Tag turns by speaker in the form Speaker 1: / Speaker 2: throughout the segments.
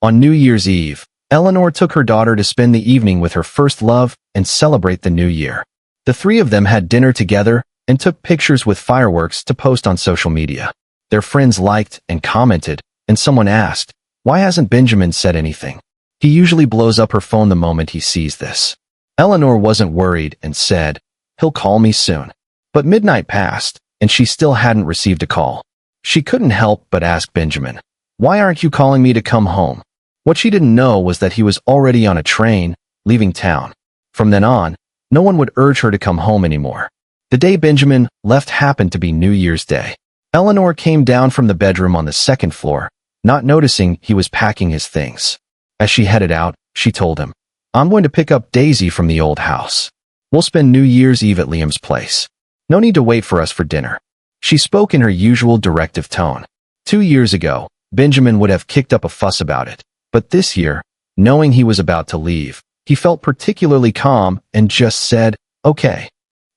Speaker 1: On New Year's Eve, Eleanor took her daughter to spend the evening with her first love and celebrate the new year. The three of them had dinner together and took pictures with fireworks to post on social media. Their friends liked and commented, and someone asked, "Why hasn't Benjamin said anything? He usually blows up her phone the moment he sees this." Eleanor wasn't worried and said, "He'll call me soon." But midnight passed, and she still hadn't received a call. She couldn't help but ask Benjamin, "Why aren't you calling me to come home?" What she didn't know was that he was already on a train, leaving town. From then on, no one would urge her to come home anymore. The day Benjamin left happened to be New Year's Day. Eleanor came down from the bedroom on the second floor, not noticing he was packing his things. As she headed out, she told him, "I'm going to pick up Daisy from the old house. We'll spend New Year's Eve at Liam's place. No need to wait for us for dinner." She spoke in her usual directive tone. 2 years ago, Benjamin would have kicked up a fuss about it. But this year, knowing he was about to leave, he felt particularly calm and just said, "Okay."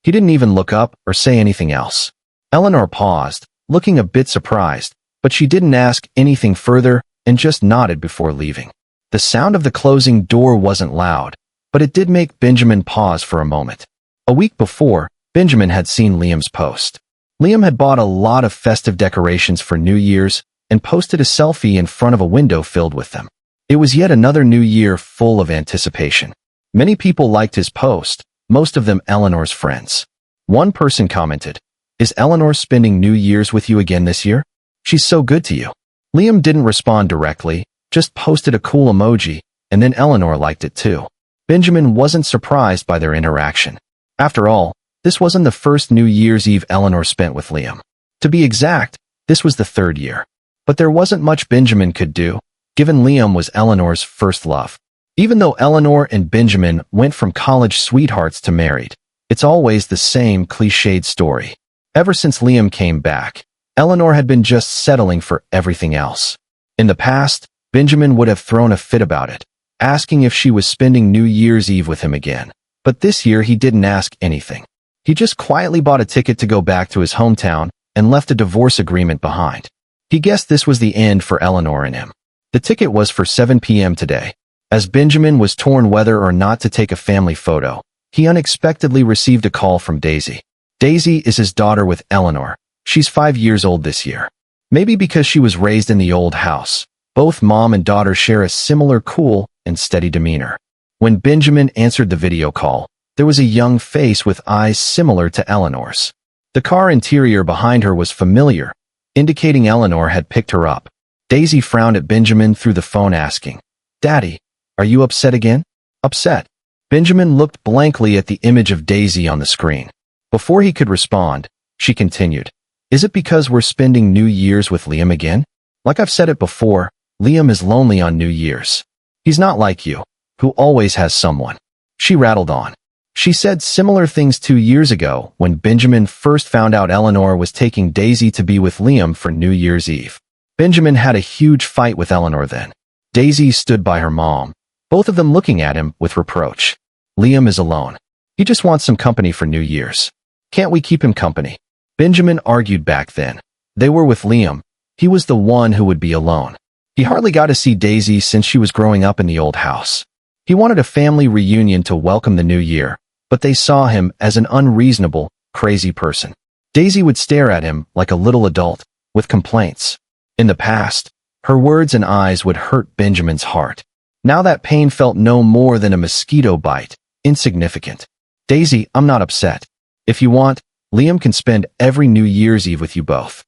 Speaker 1: He didn't even look up or say anything else. Eleanor paused, looking a bit surprised, but she didn't ask anything further and just nodded before leaving. The sound of the closing door wasn't loud, but it did make Benjamin pause for a moment. A week before, Benjamin had seen Liam's post. Liam had bought a lot of festive decorations for New Year's and posted a selfie in front of a window filled with them. It was yet another new year full of anticipation. Many people liked his post, most of them Eleanor's friends. One person commented, "Is Eleanor spending New Year's with you again this year? She's so good to you." Liam didn't respond directly, just posted a cool emoji, and then Eleanor liked it too. Benjamin wasn't surprised by their interaction. After all, this wasn't the first New Year's Eve Eleanor spent with Liam. To be exact, this was the third year. But there wasn't much Benjamin could do, given Liam was Eleanor's first love. Even though Eleanor and Benjamin went from college sweethearts to married, it's always the same cliched story. Ever since Liam came back, Eleanor had been just settling for everything else. In the past, Benjamin would have thrown a fit about it, asking if she was spending New Year's Eve with him again. But this year he didn't ask anything. He just quietly bought a ticket to go back to his hometown and left a divorce agreement behind. He guessed this was the end for Eleanor and him. The ticket was for 7 p.m. today. As Benjamin was torn whether or not to take a family photo, he unexpectedly received a call from Daisy. Daisy is his daughter with Eleanor. She's 5 years old this year. Maybe because she was raised in the old house, both mom and daughter share a similar cool and steady demeanor. When Benjamin answered the video call, there was a young face with eyes similar to Eleanor's. The car interior behind her was familiar, indicating Eleanor had picked her up. Daisy frowned at Benjamin through the phone asking, "Daddy, are you upset again?" "Upset?" Benjamin looked blankly at the image of Daisy on the screen. Before he could respond, she continued, "Is it because we're spending New Year's with Liam again? Like I've said it before, Liam is lonely on New Year's. He's not like you, who always has someone." She rattled on. She said similar things 2 years ago when Benjamin first found out Eleanor was taking Daisy to be with Liam for New Year's Eve. Benjamin had a huge fight with Eleanor then. Daisy stood by her mom, both of them looking at him with reproach. "Liam is alone. He just wants some company for New Year's. Can't we keep him company?" Benjamin argued back then. They were with Liam. He was the one who would be alone. He hardly got to see Daisy since she was growing up in the old house. He wanted a family reunion to welcome the new year, but they saw him as an unreasonable, crazy person. Daisy would stare at him like a little adult, with complaints. In the past, her words and eyes would hurt Benjamin's heart. Now that pain felt no more than a mosquito bite, insignificant. "Daisy, I'm not upset. If you want, Liam can spend every New Year's Eve with you both."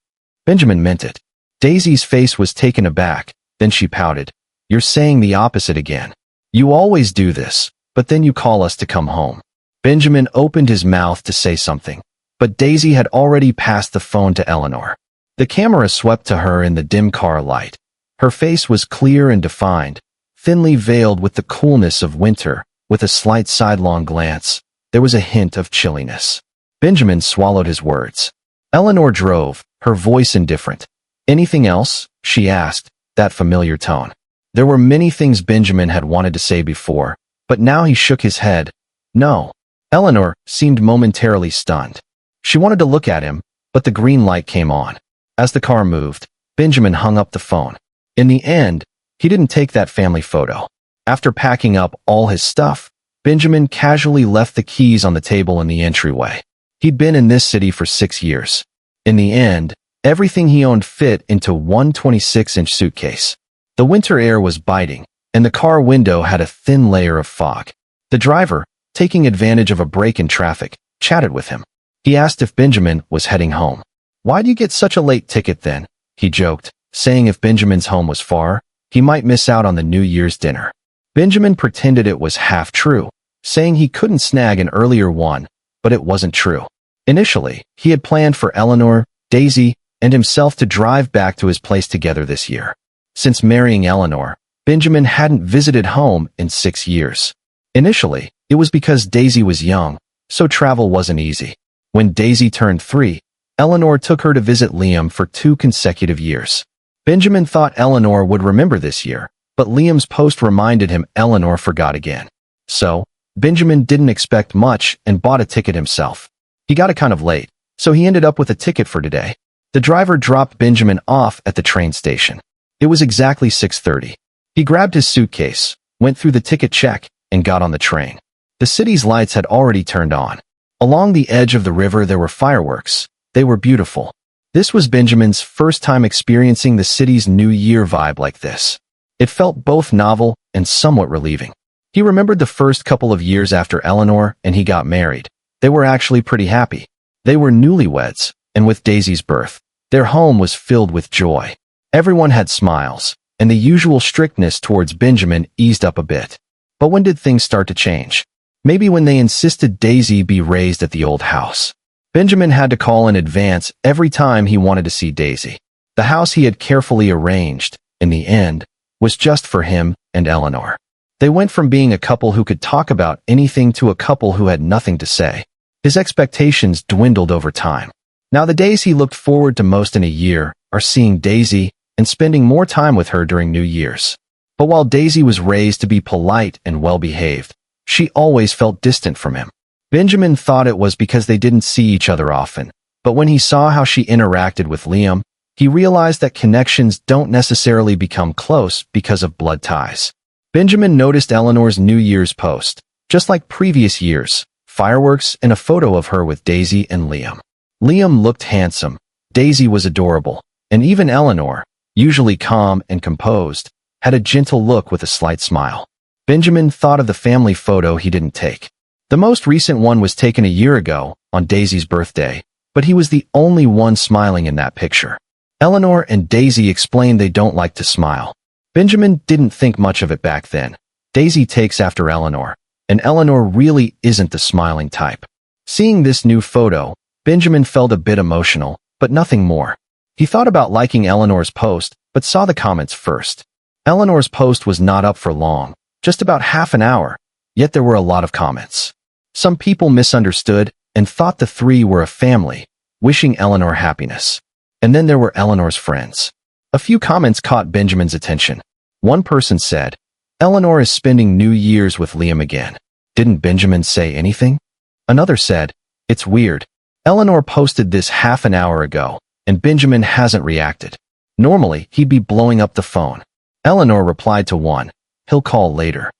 Speaker 1: Benjamin meant it. Daisy's face was taken aback, then she pouted. "You're saying the opposite again. You always do this, but then you call us to come home." Benjamin opened his mouth to say something, but Daisy had already passed the phone to Eleanor. The camera swept to her in the dim car light. Her face was clear and defined, thinly veiled with the coolness of winter, with a slight sidelong glance. There was a hint of chilliness. Benjamin swallowed his words. Eleanor drove, her voice indifferent. "Anything else?" she asked, that familiar tone. There were many things Benjamin had wanted to say before, but now he shook his head. "No." Eleanor seemed momentarily stunned. She wanted to look at him, but the green light came on. As the car moved, Benjamin hung up the phone. In the end, He didn't take that family photo. After packing up all his stuff, Benjamin casually left the keys on the table in the entryway. He'd been in this city for 6 years. In the end, everything he owned fit into one 26-inch suitcase. The winter air was biting, and the car window had a thin layer of fog. The driver, taking advantage of a break in traffic, chatted with him. He asked if Benjamin was heading home. "Why'd you get such a late ticket then?" he joked, saying if Benjamin's home was far, he might miss out on the New Year's dinner. Benjamin pretended it was half true, saying he couldn't snag an earlier one, but it wasn't true. Initially, he had planned for Eleanor, Daisy, and himself to drive back to his place together this year. Since marrying Eleanor, Benjamin hadn't visited home in 6 years. Initially, it was because Daisy was young, so travel wasn't easy. When Daisy turned 3, Eleanor took her to visit Liam for 2 consecutive years. Benjamin thought Eleanor would remember this year, but Liam's post reminded him Eleanor forgot again. So, Benjamin didn't expect much and bought a ticket himself. He got it kind of late, so he ended up with a ticket for today. The driver dropped Benjamin off at the train station. It was exactly 6:30. He grabbed his suitcase, went through the ticket check, and got on the train. The city's lights had already turned on. Along the edge of the river there were fireworks. They were beautiful. This was Benjamin's first time experiencing the city's New Year vibe like this. It felt both novel and somewhat relieving. He remembered the first couple of years after Eleanor and he got married. They were actually pretty happy. They were newlyweds, and with Daisy's birth, their home was filled with joy. Everyone had smiles, and the usual strictness towards Benjamin eased up a bit. But when did things start to change? Maybe when they insisted Daisy be raised at the old house. Benjamin had to call in advance every time he wanted to see Daisy. The house he had carefully arranged, in the end, was just for him and Eleanor. They went from being a couple who could talk about anything to a couple who had nothing to say. His expectations dwindled over time. Now the days he looked forward to most in a year are seeing Daisy and spending more time with her during New Year's. But while Daisy was raised to be polite and well-behaved, she always felt distant from him. Benjamin thought it was because they didn't see each other often, but when he saw how she interacted with Liam, he realized that connections don't necessarily become close because of blood ties. Benjamin noticed Eleanor's New Year's post. Just like previous years, fireworks and a photo of her with Daisy and Liam. Liam looked handsome, Daisy was adorable, and even Eleanor, usually calm and composed, had a gentle look with a slight smile. Benjamin thought of the family photo he didn't take. The most recent one was taken a year ago, on Daisy's birthday, but he was the only one smiling in that picture. Eleanor and Daisy explained they don't like to smile. Benjamin didn't think much of it back then. Daisy takes after Eleanor, and Eleanor really isn't the smiling type. Seeing this new photo, Benjamin felt a bit emotional, but nothing more. He thought about liking Eleanor's post, but saw the comments first. Eleanor's post was not up for long, just about half an hour, yet there were a lot of comments. Some people misunderstood and thought the three were a family, wishing Eleanor happiness. And then there were Eleanor's friends. A few comments caught Benjamin's attention. One person said, "Eleanor is spending New Year's with Liam again. Didn't Benjamin say anything?" Another said, "It's weird. Eleanor posted this half an hour ago, and Benjamin hasn't reacted. Normally, he'd be blowing up the phone." Eleanor replied to one, "He'll call later."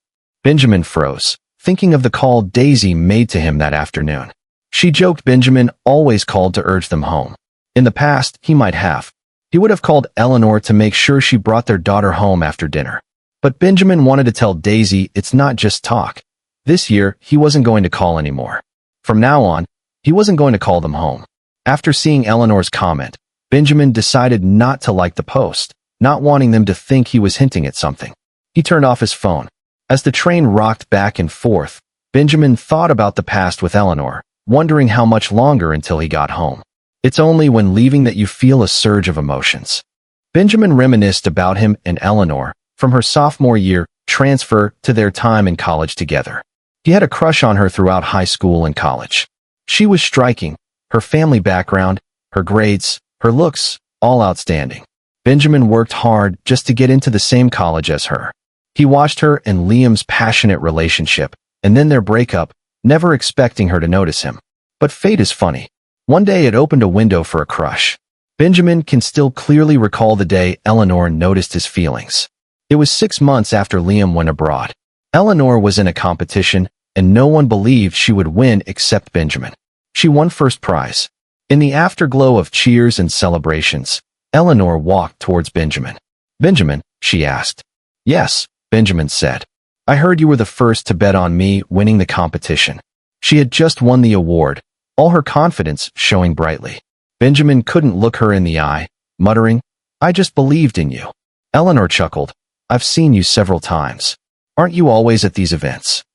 Speaker 1: Benjamin froze, thinking of the call Daisy made to him that afternoon. She joked Benjamin always called to urge them home. In the past, he might have. He would have called Eleanor to make sure she brought their daughter home after dinner. But Benjamin wanted to tell Daisy it's not just talk. This year, he wasn't going to call anymore. From now on, he wasn't going to call them home. After seeing Eleanor's comment, Benjamin decided not to like the post, not wanting them to think he was hinting at something. He turned off his phone. As the train rocked back and forth, Benjamin thought about the past with Eleanor, wondering how much longer until he got home. It's only when leaving that you feel a surge of emotions. Benjamin reminisced about him and Eleanor, from her sophomore year transfer to their time in college together. He had a crush on her throughout high school and college. She was striking, her family background, her grades, her looks, all outstanding. Benjamin worked hard just to get into the same college as her. He watched her and Liam's passionate relationship, and then their breakup, never expecting her to notice him. But fate is funny. One day it opened a window for a crush. Benjamin can still clearly recall the day Eleanor noticed his feelings. It was 6 months after Liam went abroad. Eleanor was in a competition, and no one believed she would win except Benjamin. She won first prize. In the afterglow of cheers and celebrations, Eleanor walked towards Benjamin. "Benjamin?" she asked. "Yes," Benjamin said. "I heard you were the first to bet on me winning the competition." She had just won the award, all her confidence showing brightly. Benjamin couldn't look her in the eye, muttering, "I just believed in you." Eleanor chuckled. "I've seen you several times. Aren't you always at these events?"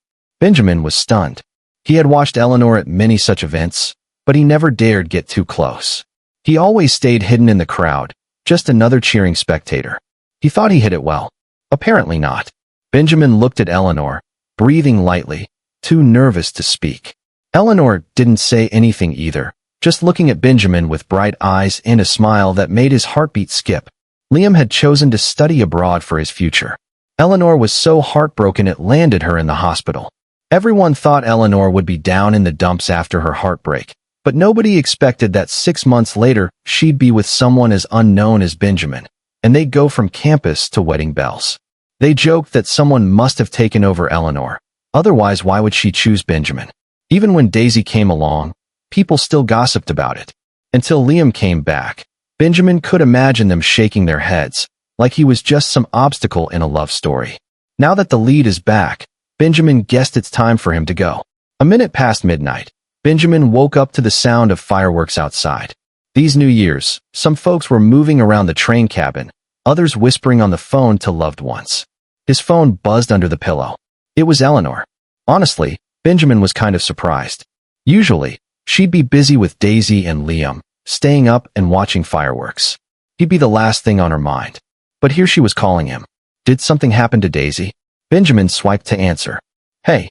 Speaker 1: Benjamin was stunned. He had watched Eleanor at many such events, but he never dared get too close. He always stayed hidden in the crowd, just another cheering spectator. He thought he hit it well. Apparently not. Benjamin looked at Eleanor, breathing lightly, too nervous to speak. Eleanor didn't say anything either, just looking at Benjamin with bright eyes and a smile that made his heartbeat skip. Liam had chosen to study abroad for his future. Eleanor was so heartbroken it landed her in the hospital. Everyone thought Eleanor would be down in the dumps after her heartbreak, but nobody expected that 6 months later she'd be with someone as unknown as Benjamin, and they'd go from campus to wedding bells. They joked that someone must have taken over Eleanor, otherwise why would she choose Benjamin? Even when Daisy came along, people still gossiped about it. Until Liam came back, Benjamin could imagine them shaking their heads, like he was just some obstacle in a love story. Now that the lead is back, Benjamin guessed it's time for him to go. A minute past midnight, Benjamin woke up to the sound of fireworks outside. These New Year's, some folks were moving around the train cabin, others whispering on the phone to loved ones. His phone buzzed under the pillow. It was Eleanor. Honestly, Benjamin was kind of surprised. Usually, she'd be busy with Daisy and Liam, staying up and watching fireworks. He'd be the last thing on her mind. But here she was calling him. Did something happen to Daisy? Benjamin swiped to answer. Hey.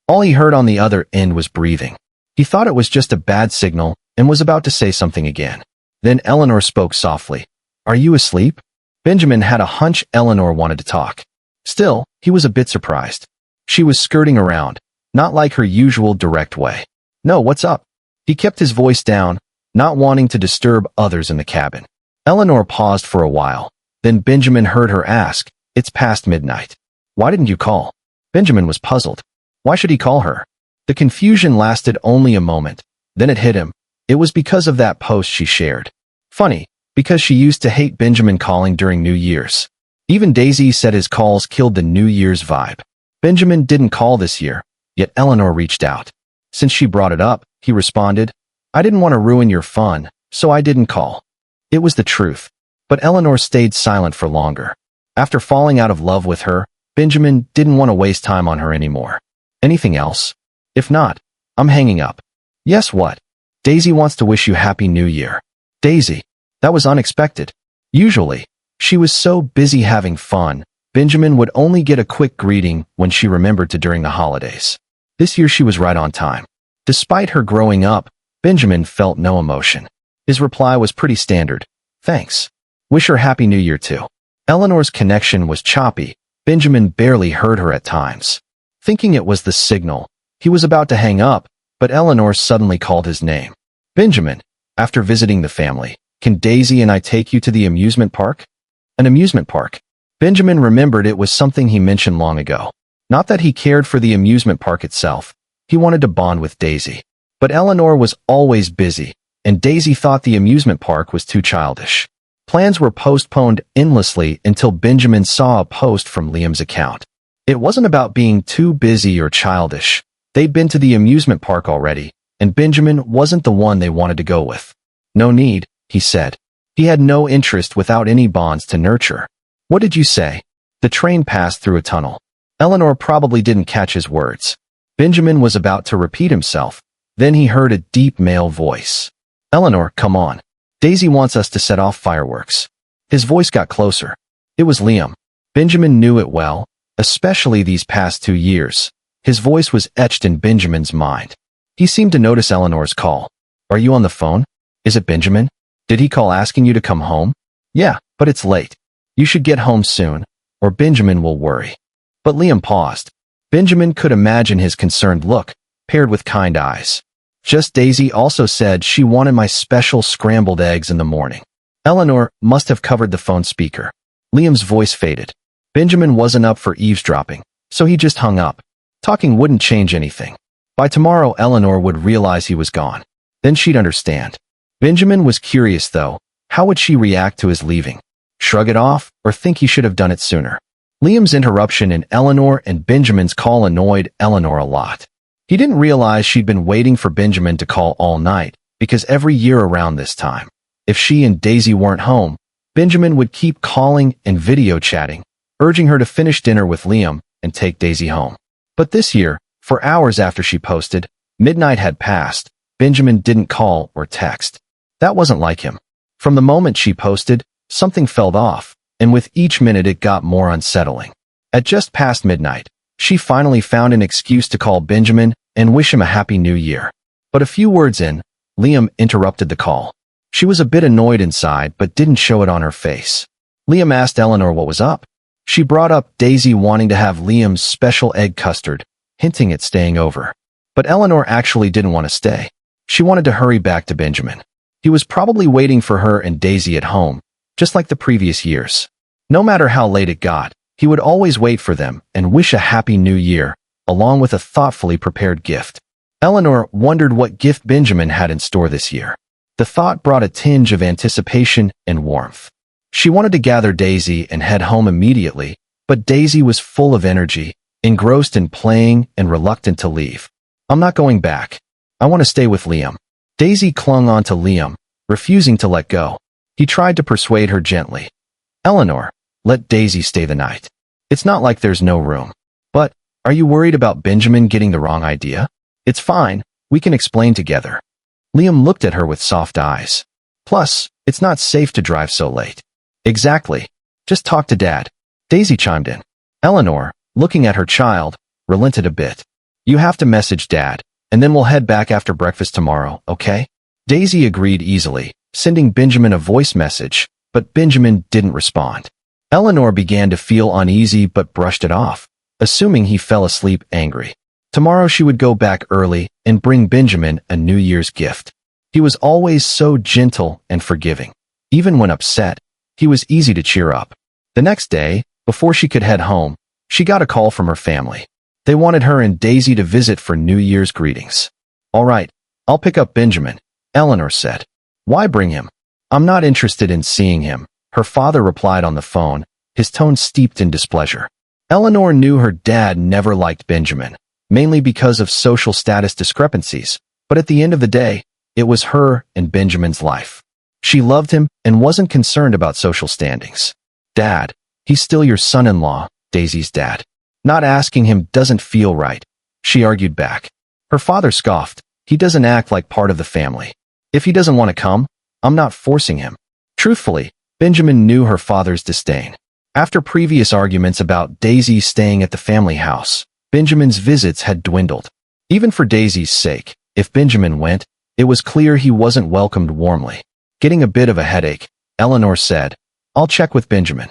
Speaker 1: All he heard on the other end was breathing. He thought it was just a bad signal and was about to say something again. Then Eleanor spoke softly. Are you asleep? Benjamin had a hunch Eleanor wanted to talk. Still, he was a bit surprised. She was skirting around, not like her usual direct way. No, what's up? He kept his voice down, not wanting to disturb others in the cabin. Eleanor paused for a while. Then Benjamin heard her ask, It's past midnight. Why didn't you call? Benjamin was puzzled. Why should he call her? The confusion lasted only a moment. Then it hit him. It was because of that post she shared. Funny, because she used to hate Benjamin calling during New Year's. Even Daisy said his calls killed the New Year's vibe. Benjamin didn't call this year, yet Eleanor reached out. Since she brought it up, he responded, I didn't want to ruin your fun, so I didn't call. It was the truth. But Eleanor stayed silent for longer. After falling out of love with her, Benjamin didn't want to waste time on her anymore. Anything else? If not, I'm hanging up. Yes, what? Daisy wants to wish you Happy New Year. Daisy. That was unexpected. Usually, she was so busy having fun, Benjamin would only get a quick greeting when she remembered to during the holidays. This year she was right on time. Despite her growing up, Benjamin felt no emotion. His reply was pretty standard. Thanks. Wish her Happy New Year too. Eleanor's connection was choppy. Benjamin barely heard her at times. Thinking it was the signal, he was about to hang up, but Eleanor suddenly called his name. Benjamin, after visiting the family, can Daisy and I take you to the amusement park? An amusement park. Benjamin remembered it was something he mentioned long ago. Not that he cared for the amusement park itself. He wanted to bond with Daisy. But Eleanor was always busy, and Daisy thought the amusement park was too childish. Plans were postponed endlessly until Benjamin saw a post from Liam's account. It wasn't about being too busy or childish. They'd been to the amusement park already, and Benjamin wasn't the one they wanted to go with. No need, he said. He had no interest without any bonds to nurture. What did you say? The train passed through a tunnel. Eleanor probably didn't catch his words. Benjamin was about to repeat himself. Then he heard a deep male voice. Eleanor, come on. Daisy wants us to set off fireworks. His voice got closer. It was Liam. Benjamin knew it well, especially these past 2 years. His voice was etched in Benjamin's mind. He seemed to notice Eleanor's call. Are you on the phone? Is it Benjamin? Did he call asking you to come home? Yeah, but it's late. You should get home soon, or Benjamin will worry. But Liam paused. Benjamin could imagine his concerned look, paired with kind eyes. Just Daisy also said she wanted my special scrambled eggs in the morning. Eleanor must have covered the phone speaker. Liam's voice faded. Benjamin wasn't up for eavesdropping, so he just hung up. Talking wouldn't change anything. By tomorrow, Eleanor would realize he was gone. Then she'd understand. Benjamin was curious, though. How would she react to his leaving? Shrug it off, or think he should have done it sooner? Liam's interruption in Eleanor and Benjamin's call annoyed Eleanor a lot. He didn't realize she'd been waiting for Benjamin to call all night, because every year around this time, if she and Daisy weren't home, Benjamin would keep calling and video chatting, urging her to finish dinner with Liam and take Daisy home. But this year, for hours after she posted, midnight had passed, Benjamin didn't call or text. That wasn't like him. From the moment she posted, something felt off, and with each minute it got more unsettling. At just past midnight, she finally found an excuse to call Benjamin and wish him a happy new year. But a few words in, Liam interrupted the call. She was a bit annoyed inside, but didn't show it on her face. Liam asked Eleanor what was up. She brought up Daisy wanting to have Liam's special egg custard, hinting at staying over. But Eleanor actually didn't want to stay. She wanted to hurry back to Benjamin. He was probably waiting for her and Daisy at home, just like the previous years. No matter how late it got, he would always wait for them and wish a happy new year, along with a thoughtfully prepared gift. Eleanor wondered what gift Benjamin had in store this year. The thought brought a tinge of anticipation and warmth. She wanted to gather Daisy and head home immediately, but Daisy was full of energy, engrossed in playing and reluctant to leave. "I'm not going back. I want to stay with Liam." Daisy clung on to Liam, refusing to let go. He tried to persuade her gently. "Eleanor, let Daisy stay the night. It's not like there's no room. But, are you worried about Benjamin getting the wrong idea? It's fine, we can explain together." Liam looked at her with soft eyes. "Plus, it's not safe to drive so late." "Exactly. Just talk to Dad." Daisy chimed in. Eleanor, looking at her child, relented a bit. "You have to message Dad, and then we'll head back after breakfast tomorrow, okay?" Daisy agreed easily, sending Benjamin a voice message, but Benjamin didn't respond. Eleanor began to feel uneasy but brushed it off, assuming he fell asleep angry. Tomorrow she would go back early and bring Benjamin a New Year's gift. He was always so gentle and forgiving. Even when upset, he was easy to cheer up. The next day, before she could head home, she got a call from her family. They wanted her and Daisy to visit for New Year's greetings. "All right, I'll pick up Benjamin," Eleanor said. "Why bring him?" "I'm not interested in seeing him," her father replied on the phone, his tone steeped in displeasure. Eleanor knew her dad never liked Benjamin, mainly because of social status discrepancies, but at the end of the day, it was her and Benjamin's life. She loved him and wasn't concerned about social standings. "Dad, he's still your son-in-law," Daisy's dad. "Not asking him doesn't feel right," she argued back. Her father scoffed. "He doesn't act like part of the family. If he doesn't want to come, I'm not forcing him." Truthfully, Benjamin knew her father's disdain. After previous arguments about Daisy staying at the family house, Benjamin's visits had dwindled. Even for Daisy's sake, if Benjamin went, it was clear he wasn't welcomed warmly. Getting a bit of a headache, Eleanor said, "I'll check with Benjamin."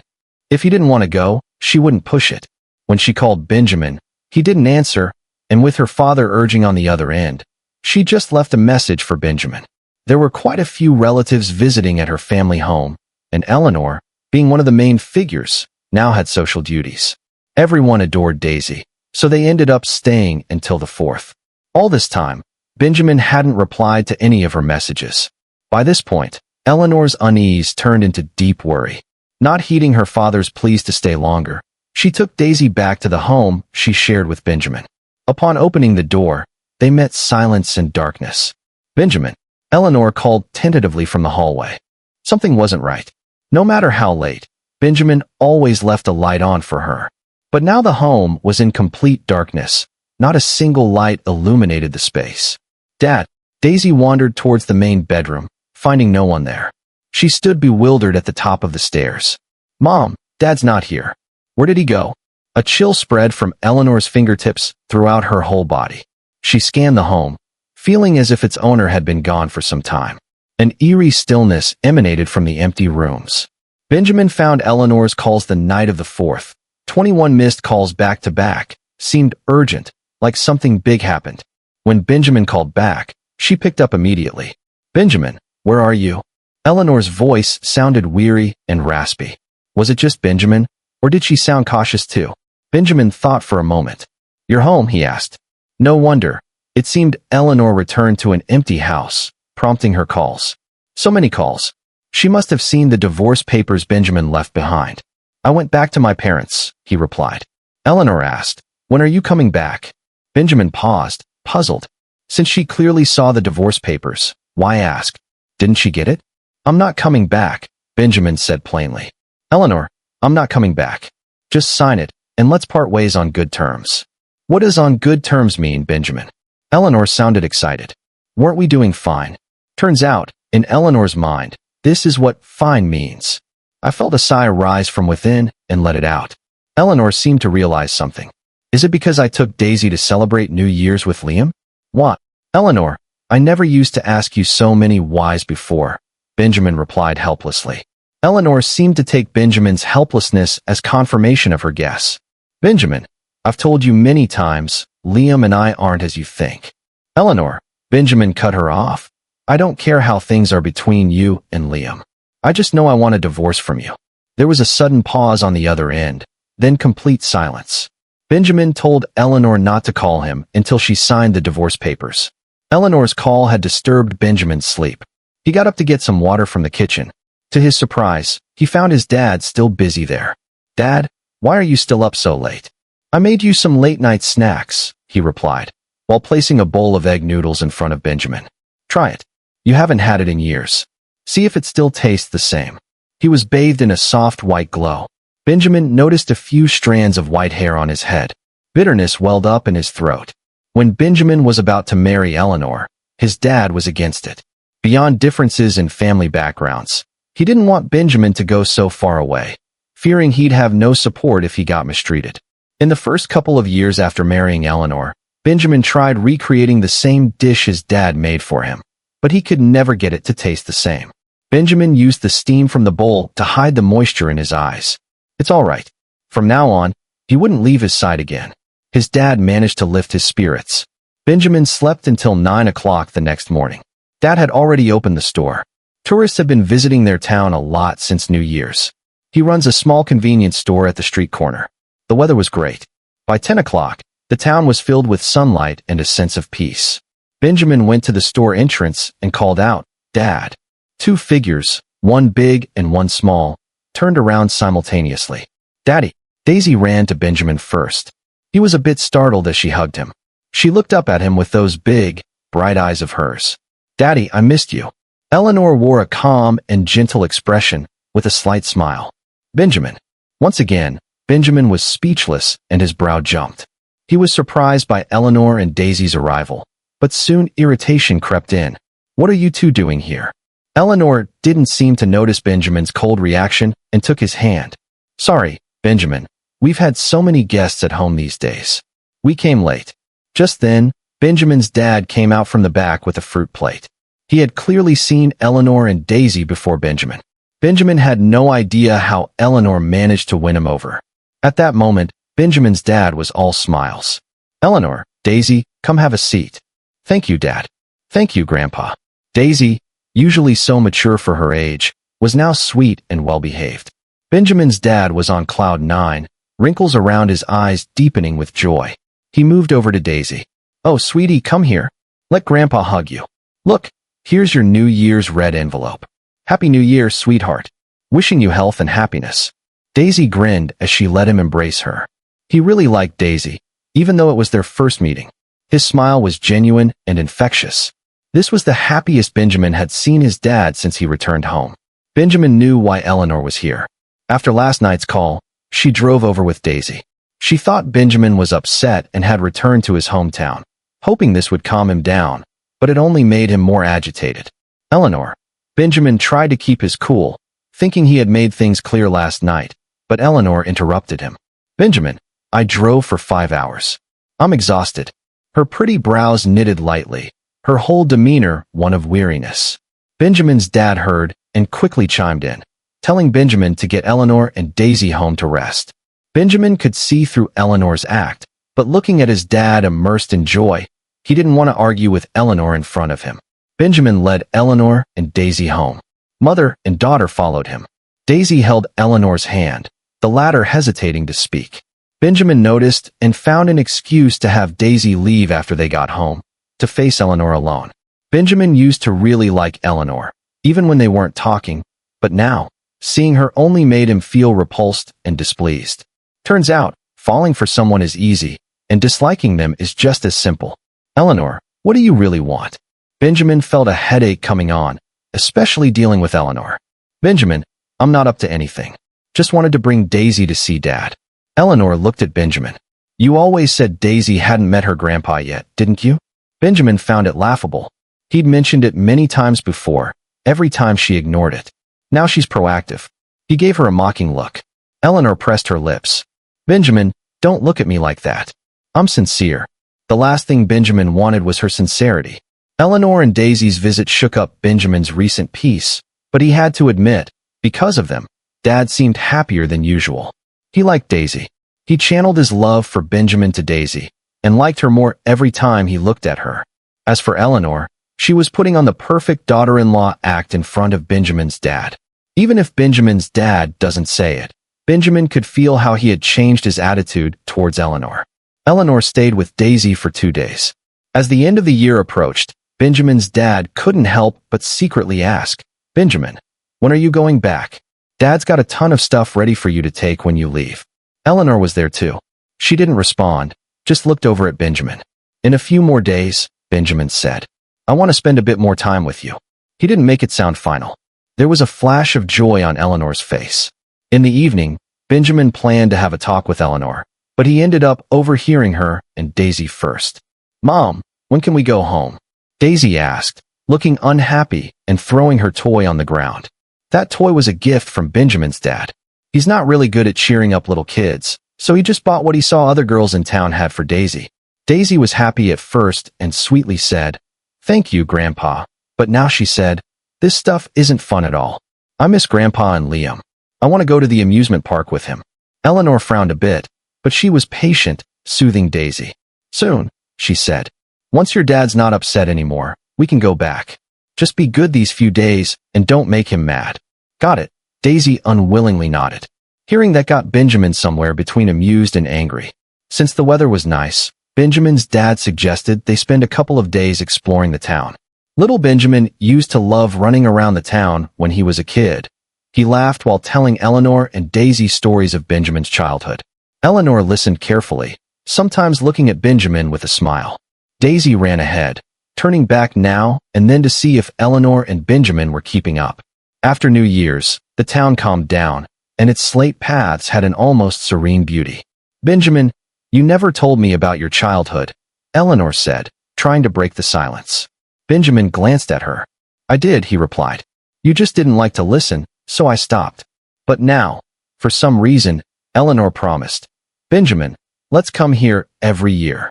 Speaker 1: If he didn't want to go, she wouldn't push it. When she called Benjamin, he didn't answer, and with her father urging on the other end, she just left a message for Benjamin. There were quite a few relatives visiting at her family home, and Eleanor, being one of the main figures, now had social duties. Everyone adored Daisy, so they ended up staying until the 4th. All this time, Benjamin hadn't replied to any of her messages. By this point, Eleanor's unease turned into deep worry. Not heeding her father's pleas to stay longer, she took Daisy back to the home she shared with Benjamin. Upon opening the door, they met silence and darkness. "Benjamin," Eleanor called tentatively from the hallway. Something wasn't right. No matter how late, Benjamin always left a light on for her. But now the home was in complete darkness. Not a single light illuminated the space. "Dad," Daisy wandered towards the main bedroom, finding no one there. She stood bewildered at the top of the stairs. "Mom, Dad's not here. Where did he go?" A chill spread from Eleanor's fingertips throughout her whole body. She scanned the home, feeling as if its owner had been gone for some time. An eerie stillness emanated from the empty rooms. Benjamin found Eleanor's calls the night of the 4th. 21 missed calls back to back, seemed urgent, like something big happened. When Benjamin called back, she picked up immediately. "Benjamin, where are you?" Eleanor's voice sounded weary and raspy. Was it just Benjamin, Or did she sound cautious too? Benjamin thought for a moment. "You're home?" he asked. No wonder. It seemed Eleanor returned to an empty house, prompting her calls. So many calls. She must have seen the divorce papers Benjamin left behind. "I went back to my parents," he replied. Eleanor asked, "When are you coming back?" Benjamin paused, puzzled. Since she clearly saw the divorce papers, why ask? Didn't she get it? "I'm not coming back," Benjamin said plainly. "Eleanor, I'm not coming back. Just sign it, and let's part ways on good terms." "What does on good terms mean, Benjamin?" Eleanor sounded excited. "Weren't we doing fine?" Turns out, in Eleanor's mind, this is what fine means. I felt a sigh rise from within and let it out. Eleanor seemed to realize something. "Is it because I took Daisy to celebrate New Year's with Liam?" "What?" "Eleanor, I never used to ask you so many whys before," Benjamin replied helplessly. Eleanor seemed to take Benjamin's helplessness as confirmation of her guess. "Benjamin, I've told you many times, Liam and I aren't as you think." "Eleanor," Benjamin cut her off. "I don't care how things are between you and Liam. I just know I want a divorce from you." There was a sudden pause on the other end, then complete silence. Benjamin told Eleanor not to call him until she signed the divorce papers. Eleanor's call had disturbed Benjamin's sleep. He got up to get some water from the kitchen. To his surprise, he found his dad still busy there. "Dad, why are you still up so late?" "I made you some late-night snacks," he replied, while placing a bowl of egg noodles in front of Benjamin. "Try it. You haven't had it in years. See if it still tastes the same." He was bathed in a soft white glow. Benjamin noticed a few strands of white hair on his head. Bitterness welled up in his throat. When Benjamin was about to marry Eleanor, his dad was against it. Beyond differences in family backgrounds, he didn't want Benjamin to go so far away, fearing he'd have no support if he got mistreated. In the first couple of years after marrying Eleanor, Benjamin tried recreating the same dish his dad made for him, but he could never get it to taste the same. Benjamin used the steam from the bowl to hide the moisture in his eyes. "It's all right." From now on, he wouldn't leave his side again. His dad managed to lift his spirits. Benjamin slept until 9 o'clock the next morning. Dad had already opened the store. Tourists have been visiting their town a lot since New Year's. He runs a small convenience store at the street corner. The weather was great. By 10 o'clock, the town was filled with sunlight and a sense of peace. Benjamin went to the store entrance and called out, "Dad." Two figures, one big and one small, turned around simultaneously. "Daddy." Daisy ran to Benjamin first. He was a bit startled as she hugged him. She looked up at him with those big, bright eyes of hers. "Daddy, I missed you." Eleanor wore a calm and gentle expression, with a slight smile. "Benjamin." Once again, Benjamin was speechless and his brow jumped. He was surprised by Eleanor and Daisy's arrival, but soon irritation crept in. "What are you two doing here?" Eleanor didn't seem to notice Benjamin's cold reaction and took his hand. "Sorry, Benjamin. We've had so many guests at home these days. We came late." Just then, Benjamin's dad came out from the back with a fruit plate. He had clearly seen Eleanor and Daisy before Benjamin. Benjamin had no idea how Eleanor managed to win him over. At that moment, Benjamin's dad was all smiles. "Eleanor, Daisy, come have a seat." "Thank you, Dad." "Thank you, Grandpa." Daisy, usually so mature for her age, was now sweet and well-behaved. Benjamin's dad was on cloud 9, wrinkles around his eyes deepening with joy. He moved over to Daisy. "Oh, sweetie, come here. Let Grandpa hug you. Look, here's your New Year's red envelope. Happy New Year, sweetheart. Wishing you health and happiness." Daisy grinned as she let him embrace her. He really liked Daisy, even though it was their first meeting. His smile was genuine and infectious. This was the happiest Benjamin had seen his dad since he returned home. Benjamin knew why Eleanor was here. After last night's call, she drove over with Daisy. She thought Benjamin was upset and had returned to his hometown, hoping this would calm him down, but it only made him more agitated. "Eleanor." Benjamin tried to keep his cool, thinking he had made things clear last night, but Eleanor interrupted him. "Benjamin, I drove for 5 hours. I'm exhausted." Her pretty brows knitted lightly, her whole demeanor one of weariness. Benjamin's dad heard and quickly chimed in, telling Benjamin to get Eleanor and Daisy home to rest. Benjamin could see through Eleanor's act, but looking at his dad immersed in joy, he didn't want to argue with Eleanor in front of him. Benjamin led Eleanor and Daisy home. Mother and daughter followed him. Daisy held Eleanor's hand, the latter hesitating to speak. Benjamin noticed and found an excuse to have Daisy leave after they got home, to face Eleanor alone. Benjamin used to really like Eleanor, even when they weren't talking, but now, seeing her only made him feel repulsed and displeased. Turns out, falling for someone is easy, and disliking them is just as simple. Eleanor, what do you really want? Benjamin felt a headache coming on, especially dealing with Eleanor. Benjamin, I'm not up to anything. Just wanted to bring Daisy to see Dad. Eleanor looked at Benjamin. You always said Daisy hadn't met her grandpa yet, didn't you? Benjamin found it laughable. He'd mentioned it many times before, every time she ignored it. Now she's proactive. He gave her a mocking look. Eleanor pressed her lips. Benjamin, don't look at me like that. I'm sincere. The last thing Benjamin wanted was her sincerity. Eleanor and Daisy's visit shook up Benjamin's recent peace, but he had to admit, because of them, Dad seemed happier than usual. He liked Daisy. He channeled his love for Benjamin to Daisy, and liked her more every time he looked at her. As for Eleanor, she was putting on the perfect daughter-in-law act in front of Benjamin's dad. Even if Benjamin's dad doesn't say it, Benjamin could feel how he had changed his attitude towards Eleanor. Eleanor stayed with Daisy for 2 days. As the end of the year approached, Benjamin's dad couldn't help but secretly ask, Benjamin, when are you going back? Dad's got a ton of stuff ready for you to take when you leave. Eleanor was there too. She didn't respond, just looked over at Benjamin. In a few more days, Benjamin said, I want to spend a bit more time with you. He didn't make it sound final. There was a flash of joy on Eleanor's face. In the evening, Benjamin planned to have a talk with Eleanor, but he ended up overhearing her and Daisy first. Mom, when can we go home? Daisy asked, looking unhappy and throwing her toy on the ground. That toy was a gift from Benjamin's dad. He's not really good at cheering up little kids, so he just bought what he saw other girls in town had for Daisy. Daisy was happy at first and sweetly said, Thank you, Grandpa. But now she said, This stuff isn't fun at all. I miss Grandpa and Liam. I want to go to the amusement park with him. Eleanor frowned a bit, but she was patient, soothing Daisy. Soon, she said. Once your dad's not upset anymore, we can go back. Just be good these few days and don't make him mad. Got it. Daisy unwillingly nodded. Hearing that got Benjamin somewhere between amused and angry. Since the weather was nice, Benjamin's dad suggested they spend a couple of days exploring the town. Little Benjamin used to love running around the town when he was a kid. He laughed while telling Eleanor and Daisy stories of Benjamin's childhood. Eleanor listened carefully, sometimes looking at Benjamin with a smile. Daisy ran ahead, turning back now and then to see if Eleanor and Benjamin were keeping up. After New Year's, the town calmed down, and its slate paths had an almost serene beauty. Benjamin, you never told me about your childhood, Eleanor said, trying to break the silence. Benjamin glanced at her. I did, he replied. You just didn't like to listen, so I stopped. But now, for some reason, Eleanor promised. Benjamin, let's come here every year.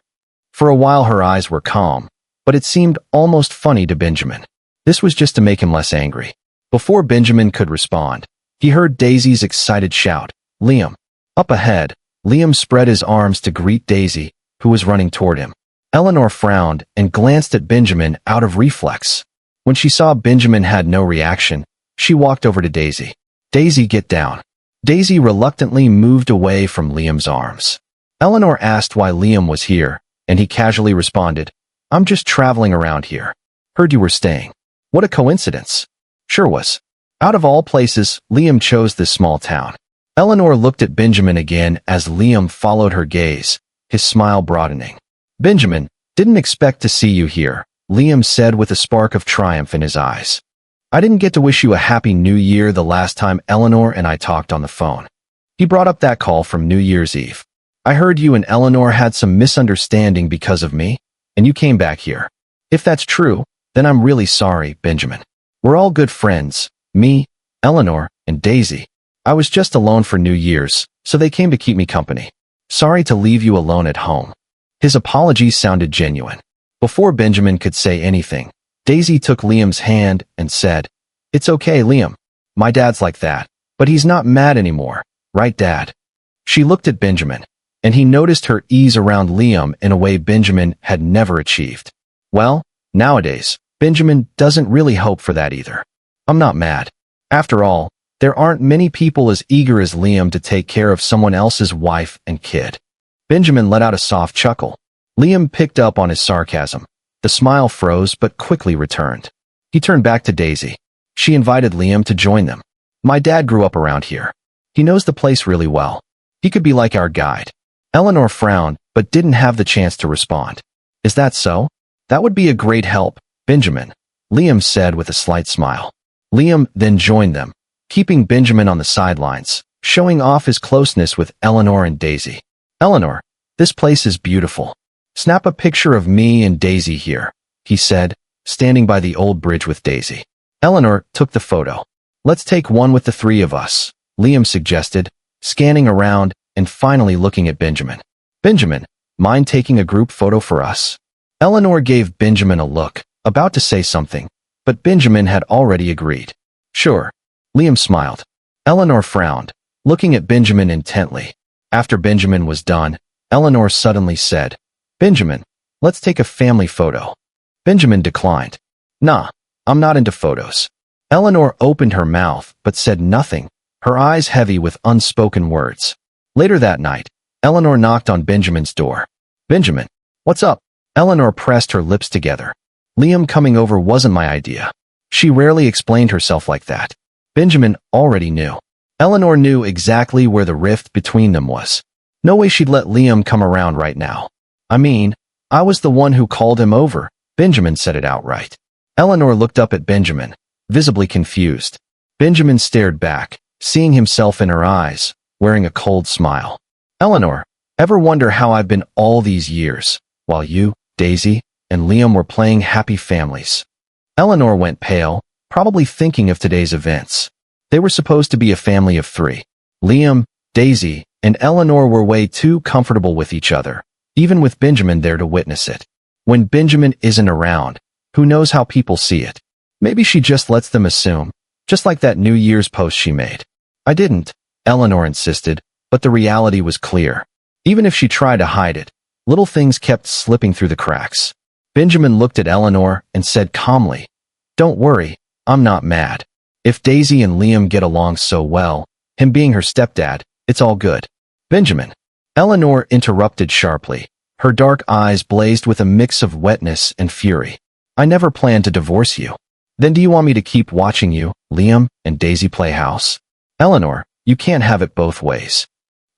Speaker 1: For a while her eyes were calm, but it seemed almost funny to Benjamin. This was just to make him less angry. Before Benjamin could respond, he heard Daisy's excited shout, Liam. Up ahead, Liam spread his arms to greet Daisy, who was running toward him. Eleanor frowned and glanced at Benjamin out of reflex. When she saw Benjamin had no reaction, she walked over to Daisy. Daisy, get down. Daisy reluctantly moved away from Liam's arms. Eleanor asked why Liam was here, and he casually responded, I'm just traveling around here. Heard you were staying. What a coincidence. Sure was. Out of all places, Liam chose this small town. Eleanor looked at Benjamin again as Liam followed her gaze, his smile broadening. Benjamin, didn't expect to see you here, Liam said with a spark of triumph in his eyes. I didn't get to wish you a happy new year the last time Eleanor and I talked on the phone. He brought up that call from New Year's Eve. I heard you and Eleanor had some misunderstanding because of me, and you came back here. If that's true, then I'm really sorry, Benjamin. We're all good friends, me, Eleanor, and Daisy. I was just alone for New Year's, so they came to keep me company. Sorry to leave you alone at home. His apologies sounded genuine. Before Benjamin could say anything, Daisy took Liam's hand and said, It's okay, Liam. My dad's like that, but he's not mad anymore, right, Dad? She looked at Benjamin, and he noticed her ease around Liam in a way Benjamin had never achieved. Well, nowadays, Benjamin doesn't really hope for that either. I'm not mad. After all, There aren't many people as eager as Liam to take care of someone else's wife and kid. Benjamin let out a soft chuckle. Liam picked up on his sarcasm. The smile froze but quickly returned. He turned back to Daisy. She invited Liam to join them. My dad grew up around here. He knows the place really well. He could be like our guide. Eleanor frowned, but didn't have the chance to respond. Is that so? That would be a great help, Benjamin, Liam said with a slight smile. Liam then joined them, keeping Benjamin on the sidelines, showing off his closeness with Eleanor and Daisy. Eleanor, this place is beautiful. Snap a picture of me and Daisy here, he said, standing by the old bridge with Daisy. Eleanor took the photo. Let's take one with the three of us, Liam suggested, scanning around and finally looking at Benjamin. Benjamin, mind taking a group photo for us? Eleanor gave Benjamin a look, about to say something, but Benjamin had already agreed. Sure. Liam smiled. Eleanor frowned, looking at Benjamin intently. After Benjamin was done, Eleanor suddenly said, Benjamin, let's take a family photo. Benjamin declined. Nah, I'm not into photos. Eleanor opened her mouth but said nothing, her eyes heavy with unspoken words. Later that night, Eleanor knocked on Benjamin's door. Benjamin, what's up? Eleanor pressed her lips together. Liam coming over wasn't my idea. She rarely explained herself like that. Benjamin already knew. Eleanor knew exactly where the rift between them was. No way she'd let Liam come around right now. I mean, I was the one who called him over, Benjamin said it outright. Eleanor looked up at Benjamin, visibly confused. Benjamin stared back, seeing himself in her eyes, wearing a cold smile. Eleanor, ever wonder how I've been all these years, while you, Daisy, and Liam were playing happy families? Eleanor went pale, probably thinking of today's events. They were supposed to be a family of three. Liam, Daisy, and Eleanor were way too comfortable with each other, even with Benjamin there to witness it. When Benjamin isn't around, who knows how people see it? Maybe she just lets them assume, just like that New Year's post she made. I didn't, Eleanor insisted, but the reality was clear. Even if she tried to hide it, little things kept slipping through the cracks. Benjamin looked at Eleanor and said calmly, Don't worry, I'm not mad. If Daisy and Liam get along so well, him being her stepdad, it's all good. Benjamin. Eleanor interrupted sharply. Her dark eyes blazed with a mix of wetness and fury. I never planned to divorce you. Then do you want me to keep watching you, Liam, and Daisy play house? Eleanor, you can't have it both ways.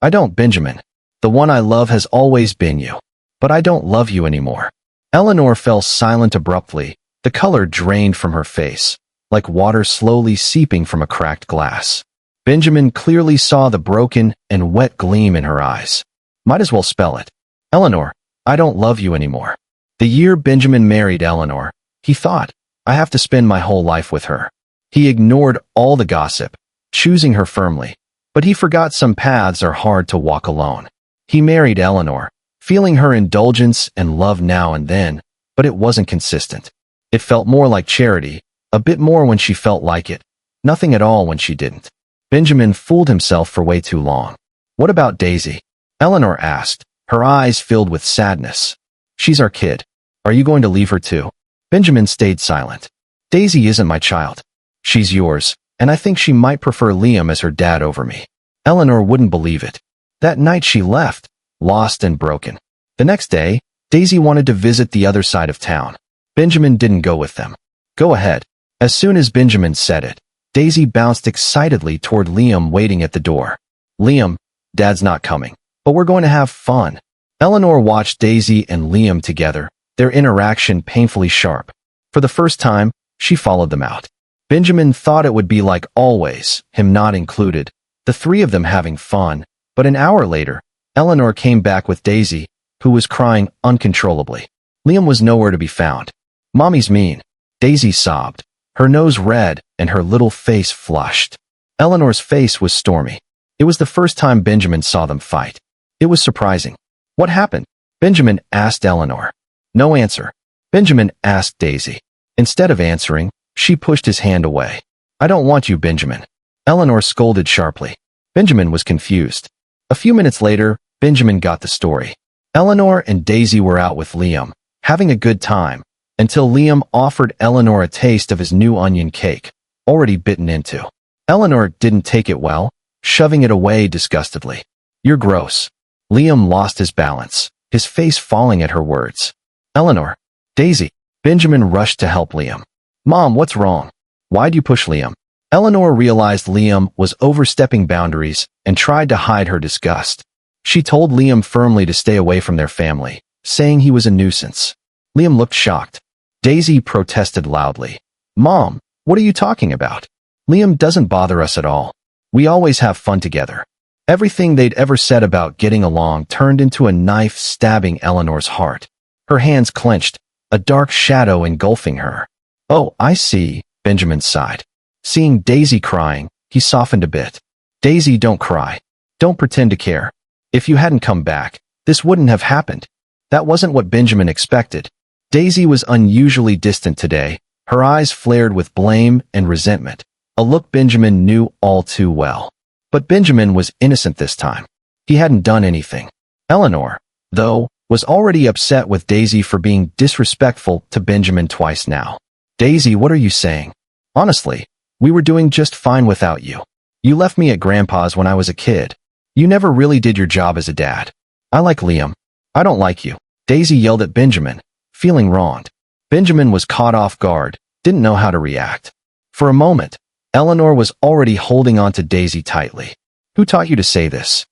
Speaker 1: I don't, Benjamin. The one I love has always been you. But I don't love you anymore. Eleanor fell silent abruptly, the color drained from her face, like water slowly seeping from a cracked glass. Benjamin clearly saw the broken and wet gleam in her eyes. Might as well spell it. Eleanor, I don't love you anymore. The year Benjamin married Eleanor, he thought, I have to spend my whole life with her. He ignored all the gossip, choosing her firmly, but he forgot some paths are hard to walk alone. He married Eleanor, feeling her indulgence and love now and then, but it wasn't consistent. It felt more like charity, a bit more when she felt like it, nothing at all when she didn't. Benjamin fooled himself for way too long. What about Daisy? Eleanor asked, her eyes filled with sadness. She's our kid. Are you going to leave her too? Benjamin stayed silent. Daisy isn't my child. She's yours, and I think she might prefer Liam as her dad over me. Eleanor wouldn't believe it. That night she left, lost and broken. The next day, Daisy wanted to visit the other side of town. Benjamin didn't go with them. Go ahead. As soon as Benjamin said it, Daisy bounced excitedly toward Liam waiting at the door. Liam, Dad's not coming, but we're going to have fun. Eleanor watched Daisy and Liam together, their interaction painfully sharp. For the first time, she followed them out. Benjamin thought it would be like always, him not included, the three of them having fun, but an hour later, Eleanor came back with Daisy, who was crying uncontrollably. Liam was nowhere to be found. Mommy's mean. Daisy sobbed, her nose red and her little face flushed. Eleanor's face was stormy. It was the first time Benjamin saw them fight. It was surprising. What happened? Benjamin asked Eleanor. No answer. Benjamin asked Daisy. Instead of answering, she pushed his hand away. I don't want you, Benjamin. Eleanor scolded sharply. Benjamin was confused. A few minutes later, Benjamin got the story. Eleanor and Daisy were out with Liam, having a good time, until Liam offered Eleanor a taste of his new onion cake, already bitten into. Eleanor didn't take it well, shoving it away disgustedly. You're gross. Liam lost his balance, his face falling at her words. Eleanor. Daisy. Benjamin rushed to help Liam. Mom, what's wrong? Why'd you push Liam? Eleanor realized Liam was overstepping boundaries and tried to hide her disgust. She told Liam firmly to stay away from their family, saying he was a nuisance. Liam looked shocked. Daisy protested loudly. Mom, what are you talking about? Liam doesn't bother us at all. We always have fun together. Everything they'd ever said about getting along turned into a knife stabbing Eleanor's heart. Her hands clenched, a dark shadow engulfing her. Oh, I see, Benjamin sighed. Seeing Daisy crying, he softened a bit. Daisy, don't cry. Don't pretend to care. If you hadn't come back, this wouldn't have happened. That wasn't what Benjamin expected. Daisy was unusually distant today, her eyes flared with blame and resentment, a look Benjamin knew all too well. But Benjamin was innocent this time. He hadn't done anything. Eleanor, though, was already upset with Daisy for being disrespectful to Benjamin twice now. Daisy, what are you saying? Honestly, we were doing just fine without you. You left me at Grandpa's when I was a kid. You never really did your job as a dad. I like Liam. I don't like you. Daisy yelled at Benjamin, feeling wronged. Benjamin was caught off guard, didn't know how to react. For a moment, Eleanor was already holding on to Daisy tightly. Who taught you to say this?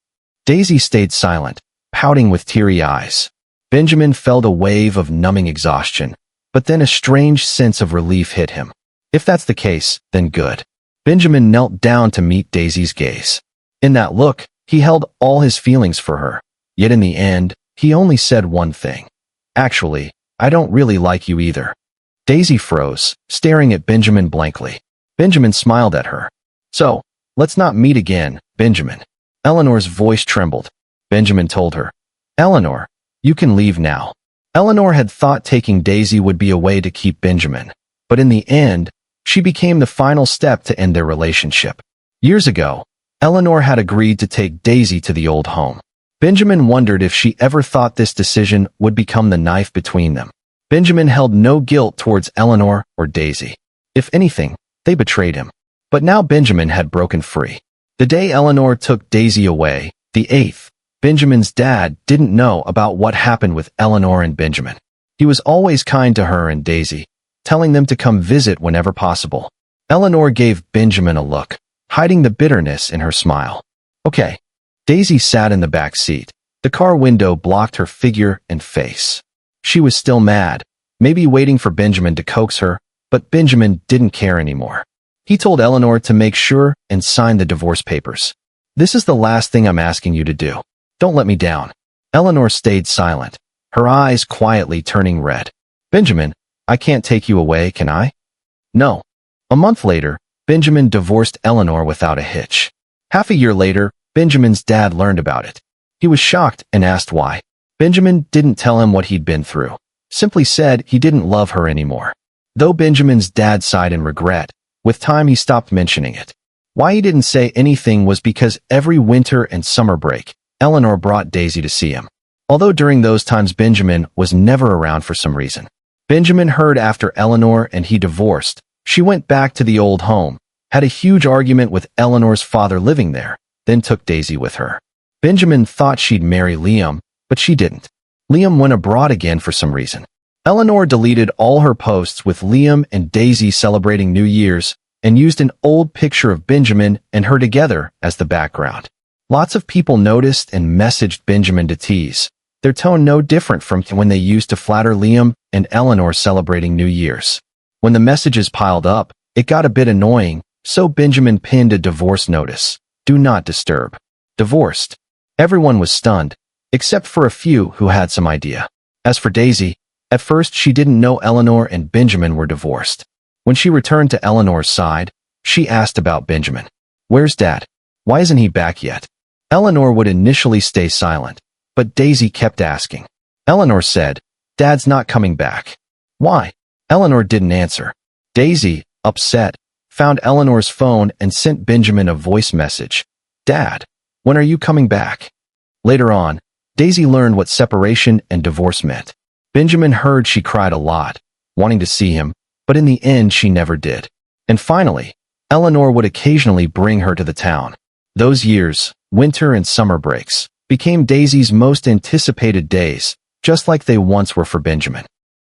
Speaker 1: Daisy stayed silent, pouting with teary eyes. Benjamin felt a wave of numbing exhaustion, but then a strange sense of relief hit him. If that's the case, then good. Benjamin knelt down to meet Daisy's gaze. In that look, he held all his feelings for her. Yet in the end, he only said one thing. Actually, I don't really like you either. Daisy froze, staring at Benjamin blankly. Benjamin smiled at her. So, let's not meet again, Benjamin. Eleanor's voice trembled. Benjamin told her. Eleanor, you can leave now. Eleanor had thought taking Daisy would be a way to keep Benjamin, but in the end, she became the final step to end their relationship. Years ago, Eleanor had agreed to take Daisy to the old home. Benjamin wondered if she ever thought this decision would become the knife between them. Benjamin held no guilt towards Eleanor or Daisy. If anything, they betrayed him. But now Benjamin had broken free. The day Eleanor took Daisy away, the 8th, Benjamin's dad didn't know about what happened with Eleanor and Benjamin. He was always kind to her and Daisy, telling them to come visit whenever possible. Eleanor gave Benjamin a look, hiding the bitterness in her smile. Okay. Daisy sat in the back seat. The car window blocked her figure and face. She was still mad, maybe waiting for Benjamin to coax her, but Benjamin didn't care anymore. He told Eleanor to make sure and sign the divorce papers. This is the last thing I'm asking you to do. Don't let me down. Eleanor stayed silent, her eyes quietly turning red. Benjamin, I can't take you away, can I? No. A month later, Benjamin divorced Eleanor without a hitch. Half a year later, Benjamin's dad learned about it. He was shocked and asked why. Benjamin didn't tell him what he'd been through, simply said he didn't love her anymore. Though Benjamin's dad sighed in regret, with time he stopped mentioning it. Why he didn't say anything was because every winter and summer break, Eleanor brought Daisy to see him. Although during those times Benjamin was never around for some reason. Benjamin heard after Eleanor and he divorced, she went back to the old home, had a huge argument with Eleanor's father living there, then took Daisy with her. Benjamin thought she'd marry Liam, but she didn't. Liam went abroad again for some reason. Eleanor deleted all her posts with Liam and Daisy celebrating New Year's and used an old picture of Benjamin and her together as the background. Lots of people noticed and messaged Benjamin to tease, their tone no different from when they used to flatter Liam and Eleanor celebrating New Year's. When the messages piled up, it got a bit annoying, so Benjamin pinned a divorce notice. Do not disturb. Divorced. Everyone was stunned, except for a few who had some idea. As for Daisy, at first she didn't know Eleanor and Benjamin were divorced. When she returned to Eleanor's side, she asked about Benjamin. Where's Dad? Why isn't he back yet? Eleanor would initially stay silent, but Daisy kept asking. Eleanor said, Dad's not coming back. Why? Eleanor didn't answer. Daisy, upset, found Eleanor's phone and sent Benjamin a voice message. Dad, when are you coming back? Later on, Daisy learned what separation and divorce meant. Benjamin heard she cried a lot, wanting to see him, but in the end she never did. And finally, Eleanor would occasionally bring her to the town. Those years, winter and summer breaks, became Daisy's most anticipated days, just like they once were for Benjamin.